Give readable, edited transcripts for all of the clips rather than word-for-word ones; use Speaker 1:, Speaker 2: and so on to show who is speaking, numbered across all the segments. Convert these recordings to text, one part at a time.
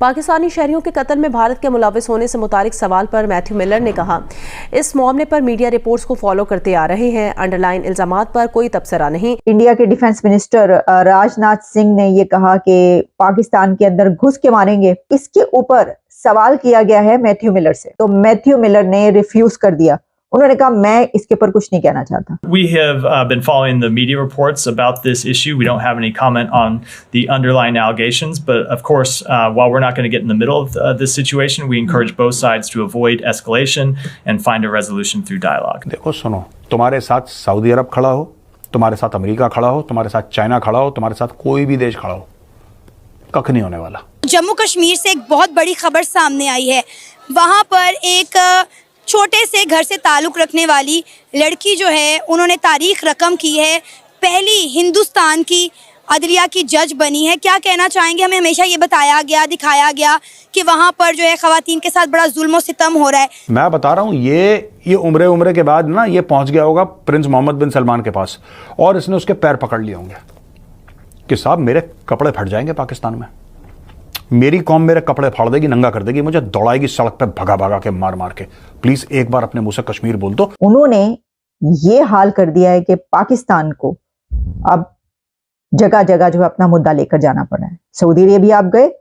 Speaker 1: पाकिस्तानी शहरियों के कत्ल में भारत के मुलविस होने से मुतालिक सवाल पर मैथ्यू मिलर ने कहा, इस मामले पर मीडिया रिपोर्ट्स को फॉलो करते आ रहे हैं, अंडरलाइन इल्जामात पर कोई तबसरा नहीं।
Speaker 2: इंडिया के डिफेंस मिनिस्टर राजनाथ सिंह ने ये कहा कि पाकिस्तान के अंदर घुस के मारेंगे। इसके ऊपर सवाल किया गया है मैथ्यू मिलर से, तो मैथ्यू मिलर ने रिफ्यूज कर दिया। उन्होंने कहा मैं इसके ऊपर कुछ नहीं कहना चाहता।
Speaker 3: We have been following the media reports about this issue. We don't have any comment on the underlying allegations, but of course, while we're not going to get in the middle of this situation, we encourage both sides to avoid escalation and find a resolution through dialogue.
Speaker 4: देखो सुनो, तुम्हारे साथ Saudi अरब खड़ा हो, तुम्हारे साथ America खड़ा हो, तुम्हारे साथ चाइना खड़ा हो, तुम्हारे साथ कोई भी देश खड़ा हो, कख नहीं होने वाला।
Speaker 5: जम्मू कश्मीर से एक बहुत बड़ी खबर सामने आई है। वहाँ पर एक छोटे से घर से ताल्लुक़ रखने वाली लड़की जो है, उन्होंने तारीख रकम की है, पहली हिंदुस्तान की अदलिया की जज बनी है। क्या कहना चाहेंगे? हमें हमेशा ये बताया गया, दिखाया गया कि वहाँ पर जो है ख़वातीन के साथ बड़ा जुल्म और सितम हो रहा है।
Speaker 4: मैं बता रहा हूँ, ये उम्रे के बाद ना ये पहुँच गया होगा प्रिंस मोहम्मद बिन सलमान के पास, और इसने उसके पैर पकड़ लिए होंगे कि साहब मेरे कपड़े फट जाएंगे पाकिस्तान में, मेरी कौम मेरे कपड़े फाड़ देगी, नंगा कर देगी, मुझे दौड़ाएगी सड़क पे भगा भगा के, मार मार के। प्लीज एक बार अपने मुंह से कश्मीर बोल दो।
Speaker 2: उन्होंने ये हाल कर दिया है कि पाकिस्तान को अब जगह जगह जो है अपना मुद्दा लेकर जाना पड़ा है। सऊदी अरेबिया आप गए,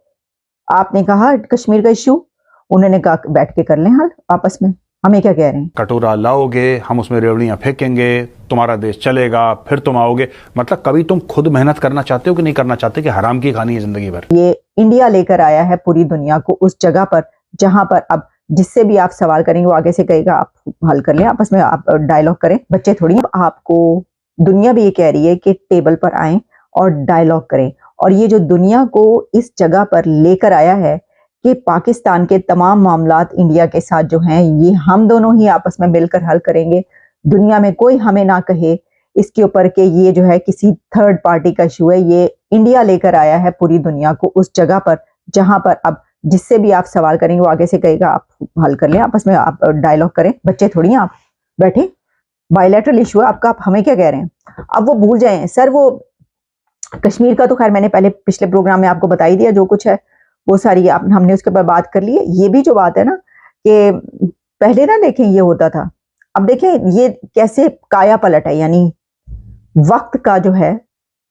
Speaker 2: आपने कहा कश्मीर का इश्यू, उन्होंने कहा बैठ के कर लें हल आपस में। हमें क्या कह रहे हैं?
Speaker 4: कटोरा लाओगे, हम उसमें रेवड़ियां फेंकेंगे, तुम्हारा देश चलेगा, फिर तुम आओगे। मतलब कभी तुम खुद मेहनत करना चाहते हो कि नहीं करना चाहते कि हराम की खानी है जिंदगी भर?
Speaker 2: ये इंडिया लेकर आया है पूरी दुनिया को उस जगह पर जहां पर अब जिससे भी आप सवाल करेंगे वो आगे से कहेगा आप हल कर लें, आपस में आप डायलॉग करें। बच्चे थोड़ी, आपको दुनिया भी ये कह रही है कि टेबल पर आए और डायलॉग करें। और ये जो दुनिया को इस जगह पर लेकर आया है कि पाकिस्तान के तमाम मामलात इंडिया के साथ जो हैं ये हम दोनों ही आपस में मिलकर हल करेंगे। दुनिया में कोई हमें ना कहे इसके ऊपर कि ये जो है किसी थर्ड पार्टी का इशू है। ये इंडिया लेकर आया है पूरी दुनिया को उस जगह पर जहां पर अब जिससे भी आप सवाल करेंगे वो आगे से कहेगा आप हल कर लें, आपस में आप डायलॉग करें। बच्चे थोड़ी, आप बैठे, बायलैटरल इशू है आपका, आप हमें क्या कह रहे हैं? अब वो भूल जाएं सर। वो कश्मीर का तो खैर मैंने पहले पिछले प्रोग्राम में आपको बता ही दिया, जो कुछ है वो सारी हमने उसके ऊपर बात कर ली है। ये भी जो बात है ना कि पहले ना देखें ये होता था, अब देखें ये कैसे काया पलट है। यानी वक्त का जो है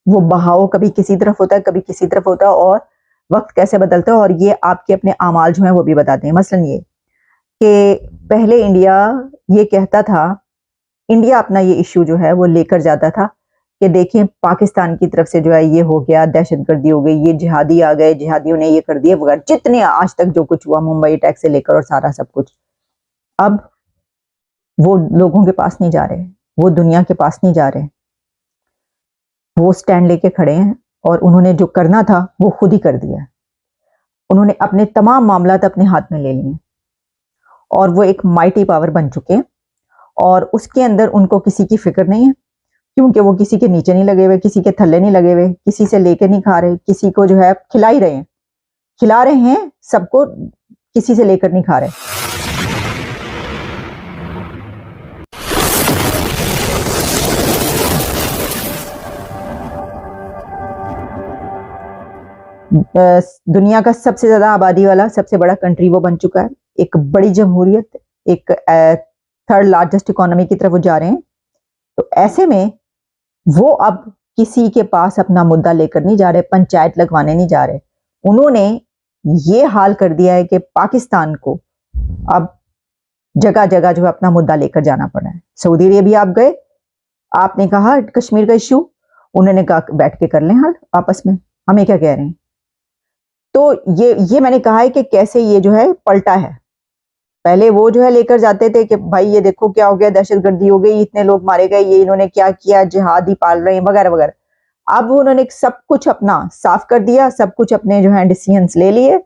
Speaker 2: वो बहाव कभी किसी तरफ होता है, कभी किसी तरफ होता है, और वक्त कैसे बदलता है और ये आपके अपने आमाल जो है वो भी बताते हैं। मसलन ये कि पहले इंडिया ये कहता था, इंडिया अपना ये इश्यू जो है वो लेकर जाता था कि देखें पाकिस्तान की तरफ से जो है ये हो गया, दहशतगर्दी हो गई, ये जिहादी आ गए, जिहादियों ने ये कर दिया वगैरह, जितने आज तक जो कुछ हुआ, मुंबई अटैक से लेकर और सारा सब कुछ। अब वो लोगों के पास नहीं जा रहे, वो दुनिया के पास नहीं जा रहे, वो स्टैंड लेके खड़े हैं और उन्होंने जो करना था वो खुद ही कर दिया। उन्होंने अपने तमाम मामलात अपने हाथ में ले लिए और वो एक माइटी पावर बन चुके हैं और उसके अंदर उनको किसी की फिक्र नहीं है, क्योंकि वो किसी के नीचे नहीं लगे हुए, किसी के थल्ले नहीं लगे हुए, किसी से लेके नहीं खा रहे, किसी को जो है खिला ही रहे हैं, खिला रहे हैं सबको, किसी से लेकर नहीं खा रहे। दुनिया का सबसे ज्यादा आबादी वाला सबसे बड़ा कंट्री वो बन चुका है, एक बड़ी जमहूरियत, एक थर्ड लार्जेस्ट इकोनॉमी की तरफ वो जा रहे हैं। तो ऐसे में वो अब किसी के पास अपना मुद्दा लेकर नहीं जा रहे, पंचायत लगवाने नहीं जा रहे। उन्होंने ये हाल कर दिया है कि पाकिस्तान को अब जगह जगह जो है अपना मुद्दा लेकर जाना पड़ा है। सऊदी अरेबिया आप गए, आपने कहा कश्मीर का इश्यू, उन्होंने कहा बैठ के कर लें हल आपस में। हमें क्या कह रहे हैं? तो ये मैंने कहा है कि कैसे ये जो है पलटा है। पहले वो जो है लेकर जाते थे कि भाई ये देखो क्या हो गया, दहशतगर्दी हो गई, इतने लोग मारे गए, ये इन्होंने क्या किया, जिहादी पाल रहे हैं वगैरह वगैरह। अब उन्होंने सब कुछ अपना साफ कर दिया, सब कुछ अपने जो है डिसीजंस ले लिए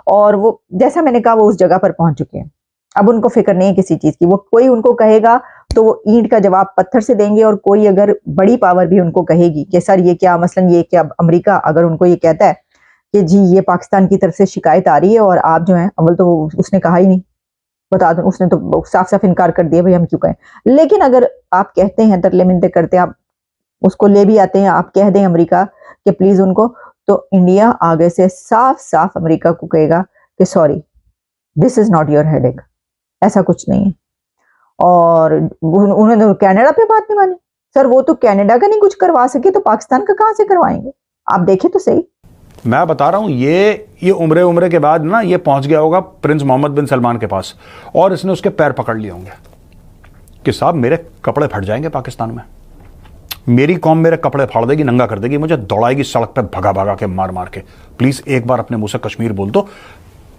Speaker 2: और वो जैसा मैंने कहा वो उस जगह पर पहुंच चुके हैं। अब उनको फिक्र नहीं है किसी चीज की। वो कोई उनको कहेगा तो वो ईंट का जवाब पत्थर से देंगे, और कोई अगर बड़ी पावर भी उनको कहेगी कि सर ये क्या, मसलन ये क्या, अमेरिका अगर उनको ये कहता है कि जी ये पाकिस्तान की तरफ से शिकायत आ रही है और आप जो है, अव्वल तो उसने कहा ही नहीं, बता दो, उसने तो साफ साफ इनकार कर दिया, भाई हम क्यों कहें। लेकिन अगर आप कहते हैं, तरले मिन्नतें करते हैं, आप उसको ले भी आते हैं, आप कह दें अमेरिका कि प्लीज उनको, तो इंडिया आगे से साफ साफ अमेरिका को कहेगा कि sorry, this is not your headache, ऐसा कुछ नहीं है। और उन्होंने तो कनाडा पे बात नहीं मानी। सर वो तो कनाडा का नहीं कुछ करवा सके तो पाकिस्तान का कहां से करवाएंगे? आप देखें तो सही।
Speaker 4: मैं बता रहा हूं, ये उम्रे के बाद ना ये पहुंच गया होगा प्रिंस मोहम्मद बिन सलमान के पास और इसने उसके पैर पकड़ लिए होंगे कि साहब मेरे कपड़े फट जाएंगे पाकिस्तान में, मेरी कौम मेरे कपड़े फाड़ देगी, नंगा कर देगी, मुझे दौड़ाएगी सड़क पे भगा भगा के मार मार के। प्लीज एक बार अपने मुंह से कश्मीर बोल दो,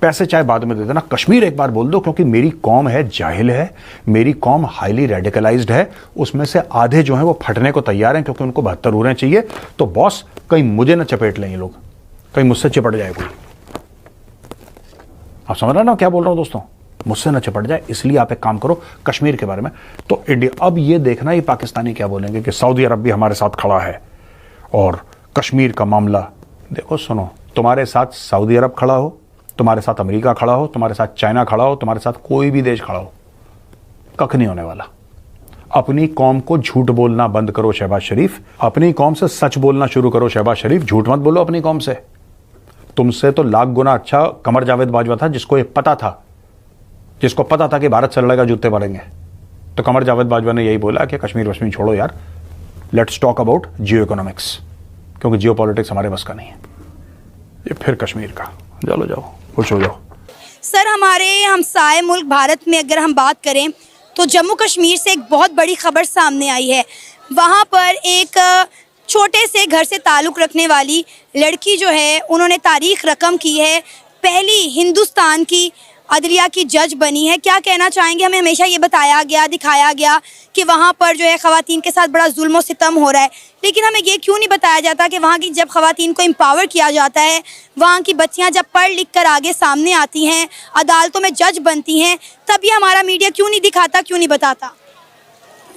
Speaker 4: पैसे चाहे बाद में दे देना, कश्मीर एक बार बोल दो, क्योंकि मेरी कौम है जाहिल है, मेरी कौम हाईली रेडिकलाइज्ड है, उसमें से आधे जो हैं वो फटने को तैयार हैं क्योंकि उनको 72 उड़ें चाहिए। तो बॉस कहीं मुझे ना चपेट लें ये लोग, कहीं मुझसे चिपट जाए कोई। आप समझ रहे ना क्या बोल रहा हूं दोस्तों? मुझसे ना चिपट जाए, इसलिए आप एक काम करो कश्मीर के बारे में। तो इंडिया अब ये देखना ही पाकिस्तानी क्या बोलेंगे कि सऊदी अरब भी हमारे साथ खड़ा है और कश्मीर का मामला देखो। सुनो, तुम्हारे साथ सऊदी अरब खड़ा हो, तुम्हारे साथ अमेरिका खड़ा हो, तुम्हारे साथ चाइना खड़ा हो, तुम्हारे साथ कोई भी देश खड़ा हो, कख नहीं होने वाला। अपनी कौम को झूठ बोलना बंद करो शहबाज शरीफ, अपनी कौम से सच बोलना शुरू करो शहबाज शरीफ, झूठ मत बोलो अपनी कौम से। तुमसे तो लाख गुना अच्छा कमर जावेद बाजवा था, जिसको ये पता था, जिसको पता था कि भारत से लड़ेगा जूते पड़ेंगे। तो कमर जावेद बाजवा ने यही बोला कि कश्मीर वश्मीर छोड़ो यार, let's talk about Jio economics, क्योंकि जियो पॉलिटिक्स हमारे बस का नहीं है। ये फिर कश्मीर का, चलो जाओ खुश हो जाओ।
Speaker 5: सर हमारे हमसाए मुल्क भारत में अगर हम बात करें तो जम्मू कश्मीर से एक बहुत बड़ी खबर सामने आई है। वहाँ पर एक छोटे से घर से ताल्लुक़ रखने वाली लड़की जो है, उन्होंने तारीख रकम की है, पहली हिंदुस्तान की अदलिया की जज बनी है। क्या कहना चाहेंगे? हमें हमेशा ये बताया गया, दिखाया गया कि वहाँ पर जो है ख़वातीन के साथ बड़ा जुल्म और सितम हो रहा है, लेकिन हमें ये क्यों नहीं बताया जाता कि वहाँ की जब ख़वातीन को एम्पावर किया जाता है, वहाँ की बच्चियाँ जब पढ़ लिख कर आगे सामने आती हैं, अदालतों में जज बनती हैं, तब ये हमारा मीडिया क्यों नहीं दिखाता, क्यों नहीं बताता?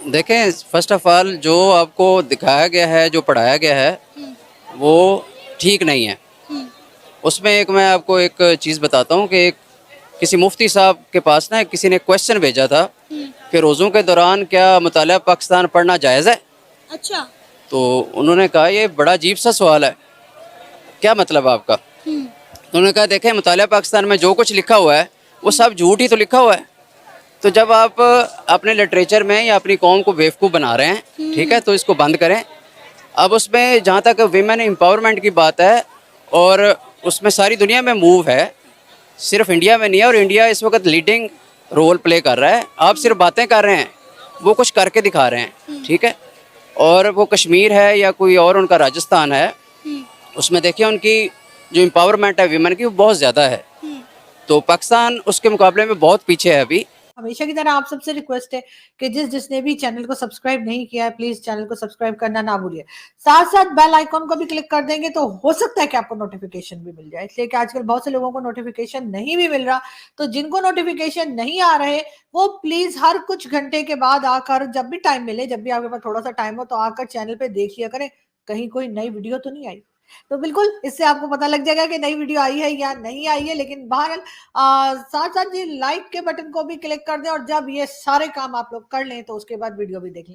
Speaker 6: देखें, फर्स्ट ऑफ ऑल जो आपको दिखाया गया है, जो पढ़ाया गया है, वो ठीक नहीं है। उसमें एक मैं आपको एक चीज़ बताता हूँ कि किसी मुफ्ती साहब के पास ना किसी ने क्वेश्चन भेजा था कि रोज़ों के दौरान क्या मुताला पाकिस्तान पढ़ना जायज़ है?
Speaker 5: अच्छा।
Speaker 6: तो उन्होंने कहा ये बड़ा अजीब सा सवाल है, क्या मतलब आपका? तो उन्होंने कहा देखें, मुताला पाकिस्तान में जो कुछ लिखा हुआ है वो सब झूठ ही तो लिखा हुआ है। तो जब आप अपने लिटरेचर में या अपनी कौम को बेवकूफ़ बना रहे हैं, ठीक है, तो इसको बंद करें। अब उसमें जहाँ तक वीमेन एम्पावरमेंट की बात है, और उसमें सारी दुनिया में मूव है, सिर्फ इंडिया में नहीं है, और इंडिया इस वक्त लीडिंग रोल प्ले कर रहा है। आप सिर्फ बातें कर रहे हैं, वो कुछ करके दिखा रहे हैं, ठीक है। और वो कश्मीर है या कोई और उनका राजस्थान है, उसमें देखिए उनकी जो एम्पावरमेंट है वीमेन की वो बहुत ज़्यादा है। तो पाकिस्तान उसके मुकाबले में बहुत पीछे है अभी।
Speaker 7: हमेशा की तरह आप सबसे रिक्वेस्ट है कि जिसने भी चैनल को सब्सक्राइब नहीं किया है, प्लीज चैनल को सब्सक्राइब करना ना भूलिए। साथ साथ बेल आइकॉन को भी क्लिक कर देंगे तो हो सकता है कि आपको नोटिफिकेशन भी मिल जाए, इसलिए कि आजकल बहुत से लोगों को नोटिफिकेशन नहीं भी मिल रहा। तो जिनको नोटिफिकेशन नहीं आ रहे वो प्लीज हर कुछ घंटे के बाद आकर, जब भी टाइम मिले, जब भी आपके पास थोड़ा सा टाइम हो, तो आकर चैनल पे देख लिया करें कहीं कोई नई वीडियो तो नहीं आई। तो बिल्कुल इससे आपको पता लग जाएगा कि नई वीडियो आई है या नहीं आई है। लेकिन बहरहाल साथ साथ ये लाइक के बटन को भी क्लिक कर दें, और जब ये सारे काम आप लोग कर लें तो उसके बाद वीडियो भी देख लें।